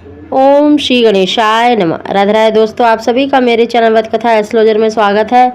ओम श्री गणेशाय नमः। राधे राधे दोस्तों, आप सभी का मेरे चैनल वत कथा एस्ट्रोलॉजर में स्वागत है।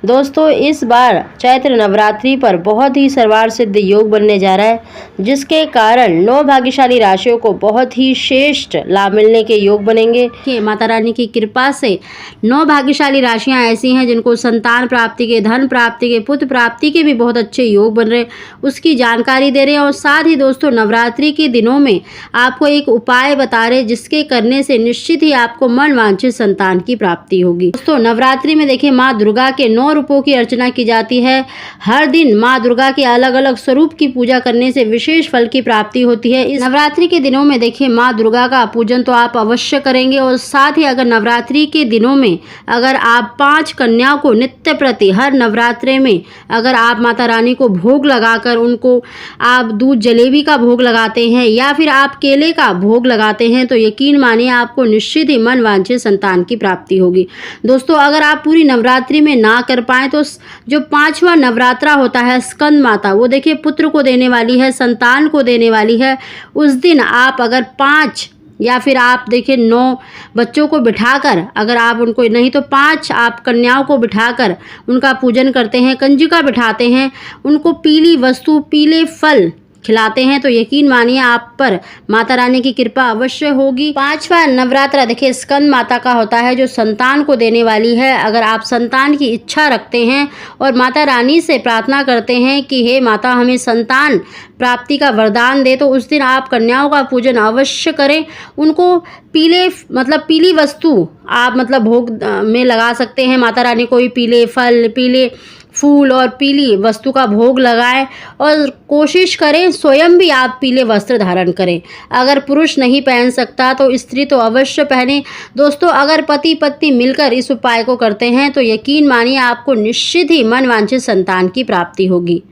दोस्तों, इस बार चैत्र नवरात्रि पर बहुत ही सर्वार्थ सिद्ध योग बनने जा रहा है, जिसके कारण 9 भाग्यशाली राशियों को बहुत ही श्रेष्ठ लाभ मिलने के योग बनेंगे। कि माता रानी की कृपा से 9 भाग्यशाली राशियां ऐसी हैं जिनको संतान प्राप्ति के, धन प्राप्ति के, पुत्र प्राप्ति के भी बहुत अच्छे योग बन रहे हैं, उसकी जानकारी दे रहे हैं। और साथ ही दोस्तों, नवरात्रि के दिनों में आपको एक उपाय बता रहे जिसके करने से निश्चित ही आपको मन वांछित संतान की प्राप्ति होगी। दोस्तों, नवरात्रि में देखिए माँ दुर्गा के 9 रूपों की अर्चना की जाती है। हर दिन माँ दुर्गा के अलग अलग स्वरूप की पूजा करने से विशेष फल की प्राप्ति होती है। इस नवरात्रि के दिनों में देखिए माँ दुर्गा का पूजन तो आप अवश्य करेंगे। और साथ ही अगर नवरात्रि के दिनों में अगर आप 5 कन्याओं को नित्य प्रति हर नवरात्रि में अगर आप माता रानी को भोग लगाकर उनको आप दूध जलेबी का भोग लगाते हैं या फिर आप केले का भोग लगाते हैं, तो यकीन मानिए आपको निश्चित ही मन वांछित संतान की प्राप्ति होगी। दोस्तों, अगर आप पूरी नवरात्रि में ना कर पाए तो जो 5वां नवरात्रा होता है स्कंद माता, वो देखिए पुत्र को देने वाली है, संतान को देने वाली है। उस दिन आप अगर 5 या फिर आप देखिए 9 बच्चों को बिठाकर, अगर आप उनको नहीं तो 5 आप कन्याओं को बिठाकर उनका पूजन करते हैं, कंजिका बिठाते हैं, उनको पीली वस्तु, पीले फल खिलाते हैं, तो यकीन मानिए आप पर माता रानी की कृपा अवश्य होगी। 5वां नवरात्रा देखिए स्कंद माता का होता है, जो संतान को देने वाली है। अगर आप संतान की इच्छा रखते हैं और माता रानी से प्रार्थना करते हैं कि हे माता हमें संतान प्राप्ति का वरदान दे, तो उस दिन आप कन्याओं का पूजन अवश्य करें। उनको पीली वस्तु आप भोग में लगा सकते हैं। माता रानी को भी पीले फल, पीले फूल और पीली वस्तु का भोग लगाएं और कोशिश करें स्वयं भी आप पीले वस्त्र धारण करें। अगर पुरुष नहीं पहन सकता तो स्त्री तो अवश्य पहने। दोस्तों, अगर पति पत्नी मिलकर इस उपाय को करते हैं तो यकीन मानिए आपको निश्चित ही मन वांछित संतान की प्राप्ति होगी।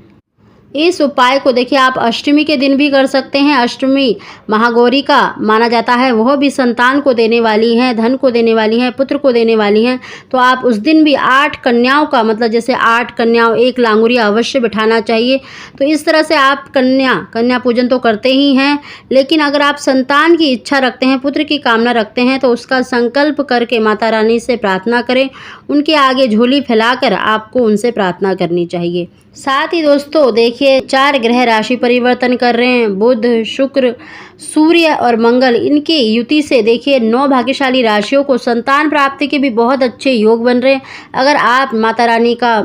इस उपाय को देखिए आप अष्टमी के दिन भी कर सकते हैं। अष्टमी महागौरी का माना जाता है, वह भी संतान को देने वाली हैं, धन को देने वाली हैं, पुत्र को देने वाली हैं। तो आप उस दिन भी 8 कन्याओं का जैसे 8 कन्याओं 1 लांगुरिया अवश्य बिठाना चाहिए। तो इस तरह से आप कन्या पूजन तो करते ही हैं, लेकिन अगर आप संतान की इच्छा रखते हैं, पुत्र की कामना रखते हैं, तो उसका संकल्प करके माता रानी से प्रार्थना करें। उनके आगे झोली फैलाकर आपको उनसे प्रार्थना करनी चाहिए। साथ ही दोस्तों देखिए 4 ग्रह राशि परिवर्तन कर रहे हैं। बुध, शुक्र, सूर्य और मंगल, इनकी युति से देखिए 9 भाग्यशाली राशियों को संतान प्राप्ति के भी बहुत अच्छे योग बन रहे हैं। अगर आप माता रानी का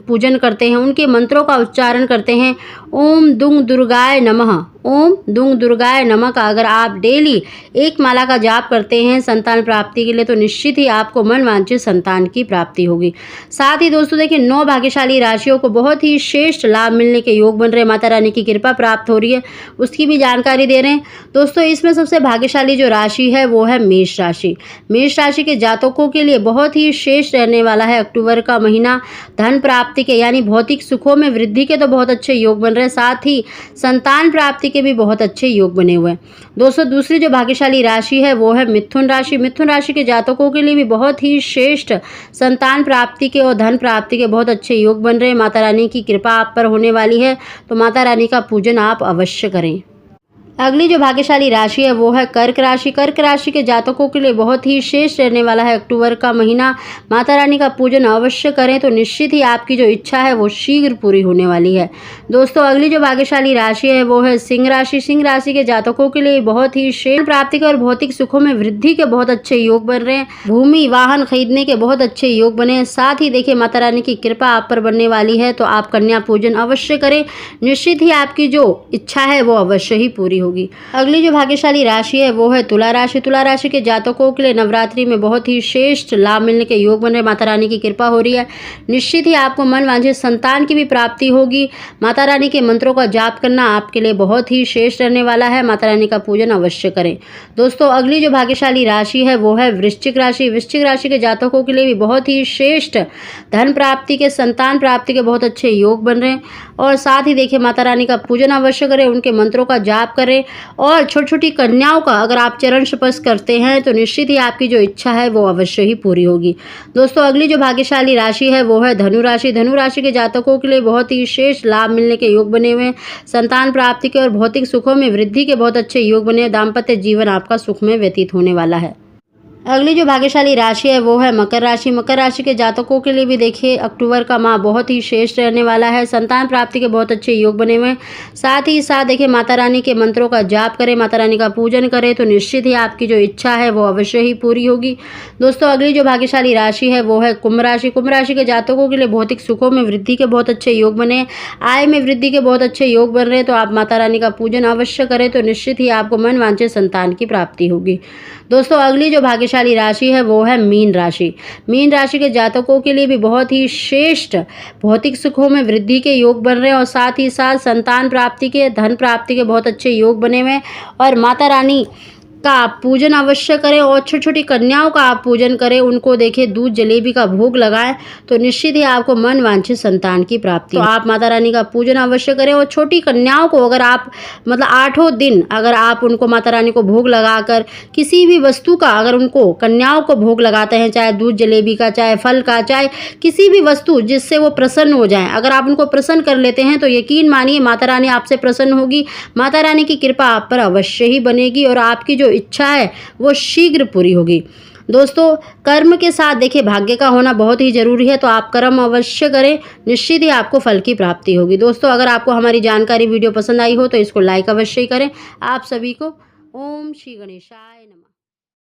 पूजन करते हैं, उनके मंत्रों का उच्चारण करते हैं, ओम दुंग दुर्गाय नमः, ओम दुंग दुर्गाय नमः का अगर आप डेली 1 माला का जाप करते हैं संतान प्राप्ति के लिए, तो निश्चित ही आपको मन वांछित संतान की प्राप्ति होगी। साथ ही दोस्तों देखिए 9 भाग्यशाली राशियों को बहुत ही श्रेष्ठ लाभ मिलने के योग बन रहे हैं। माता रानी की कृपा प्राप्त हो रही है, उसकी भी जानकारी दे रहे हैं। दोस्तों, इसमें सबसे भाग्यशाली जो राशि है वो है मेष राशि। मेष राशि के जातकों के लिए बहुत ही श्रेष्ठ रहने वाला है अक्टूबर का महीना। धन प्राप्ति के यानी भौतिक सुखों में वृद्धि के तो बहुत अच्छे योग बन रहे हैं, साथ ही संतान प्राप्ति के भी बहुत अच्छे योग बने हुए हैं। दोस्तों, दूसरी जो भाग्यशाली राशि है वो है मिथुन राशि। मिथुन राशि के जातकों के लिए भी बहुत ही श्रेष्ठ संतान प्राप्ति के और धन प्राप्ति के बहुत अच्छे योग बन रहे हैं। माता रानी की कृपा आप पर होने वाली है, तो माता रानी का पूजन आप अवश्य करें। अगली जो भाग्यशाली राशि है वो है कर्क राशि। कर्क राशि के जातकों के लिए बहुत ही श्रेष्ठ रहने वाला है अक्टूबर का महीना। माता रानी का पूजन अवश्य करें, तो निश्चित ही आपकी जो इच्छा है वो शीघ्र पूरी होने वाली है। दोस्तों, अगली जो भाग्यशाली राशि है वो है सिंह राशि। सिंह राशि के जातकों के लिए बहुत ही श्रेष्ठ प्राप्ति के और भौतिक सुखों में वृद्धि के बहुत अच्छे योग बन रहे हैं। भूमि वाहन खरीदने के बहुत अच्छे योग बने हैं। साथ ही देखिए माता रानी की कृपा आप पर बनने वाली है, तो आप कन्या पूजन अवश्य करें। निश्चित ही आपकी जो इच्छा है वो अवश्य ही पूरी होगी। अगली जो भाग्यशाली राशि है वो है तुला राशि। तुला राशि के जातकों के लिए नवरात्रि में बहुत ही श्रेष्ठ लाभ मिलने के योग बन रहे। माता रानी की कृपा हो रही है, निश्चित ही आपको मन वांछित संतान की भी प्राप्ति होगी। माता रानी के मंत्रों का जाप करना आपके लिए बहुत ही श्रेष्ठ रहने वाला है। माता रानी का पूजन अवश्य करें। दोस्तों, अगली जो भाग्यशाली राशि है वो है वृश्चिक राशि। वृश्चिक राशि के जातकों के लिए भी बहुत ही श्रेष्ठ धन प्राप्ति के, संतान प्राप्ति के बहुत अच्छे योग बन रहे हैं। और साथ ही देखिए माता रानी का पूजन अवश्य करें, उनके मंत्रों का जाप करें। करें और छोटी छोटी कन्याओं का अगर आप चरण स्पर्श करते हैं तो निश्चित ही आपकी जो इच्छा है वो अवश्य ही पूरी होगी। दोस्तों अगली जो भाग्यशाली राशि है वो है धनु राशि। धनु राशि के जातकों के लिए बहुत ही विशेष लाभ मिलने के योग बने हुए हैं। संतान प्राप्ति के और भौतिक सुखों में वृद्धि के बहुत अच्छे योग बने हैं। दाम्पत्य जीवन आपका सुख में व्यतीत होने वाला है। अगली जो भाग्यशाली राशि है वो है मकर राशि। मकर राशि के जातकों के लिए भी देखिए अक्टूबर का माह बहुत ही श्रेष्ठ रहने वाला है। संतान प्राप्ति के बहुत अच्छे योग बने हुए हैं। साथ ही साथ देखिए माता रानी के मंत्रों का जाप करें, माता रानी का पूजन करें तो निश्चित ही आपकी जो इच्छा है वो अवश्य ही पूरी होगी। दोस्तों अगली जो भाग्यशाली राशि है वो है कुंभ राशि। कुंभ राशि के जातकों के लिए भौतिक सुखों में वृद्धि के बहुत अच्छे योग बने, आय में वृद्धि के बहुत अच्छे योग बन रहे हैं तो आप माता रानी का पूजन अवश्य करें तो निश्चित ही आपको मन वांछित संतान की प्राप्ति होगी। दोस्तों अगली जो भाग्यशाली राशि है वो है मीन राशि। मीन राशि के जातकों के लिए भी बहुत ही श्रेष्ठ भौतिक सुखों में वृद्धि के योग बन रहे हैं और साथ ही साथ संतान प्राप्ति के, धन प्राप्ति के बहुत अच्छे योग बने हुए हैं और माता रानी का आप पूजन अवश्य करें और छोटी छोटी कन्याओं का आप पूजन करें, उनको देखिए दूध जलेबी का भोग लगाएं तो निश्चित ही आपको मन वांछित संतान की प्राप्ति। तो आप माता रानी का पूजन अवश्य करें और छोटी कन्याओं को अगर आप मतलब 8 दिन अगर आप उनको माता रानी को भोग लगाकर किसी भी वस्तु का अगर उनको कन्याओं को भोग लगाते हैं, चाहे दूध जलेबी का, चाहे फल का, चाहे किसी भी वस्तु जिससे वो प्रसन्न हो जाएं, अगर आप उनको प्रसन्न कर लेते हैं तो यकीन मानिए माता रानी आपसे प्रसन्न होगी। माता रानी की कृपा आप पर अवश्य ही बनेगी और आपकी जो इच्छा है वो शीघ्र पूरी होगी। दोस्तों कर्म के साथ देखिए भाग्य का होना बहुत ही जरूरी है तो आप कर्म अवश्य करें, निश्चित ही आपको फल की प्राप्ति होगी। दोस्तों अगर आपको हमारी जानकारी वीडियो पसंद आई हो तो इसको लाइक अवश्य ही करें। आप सभी को ओम श्री गणेशाय नमः।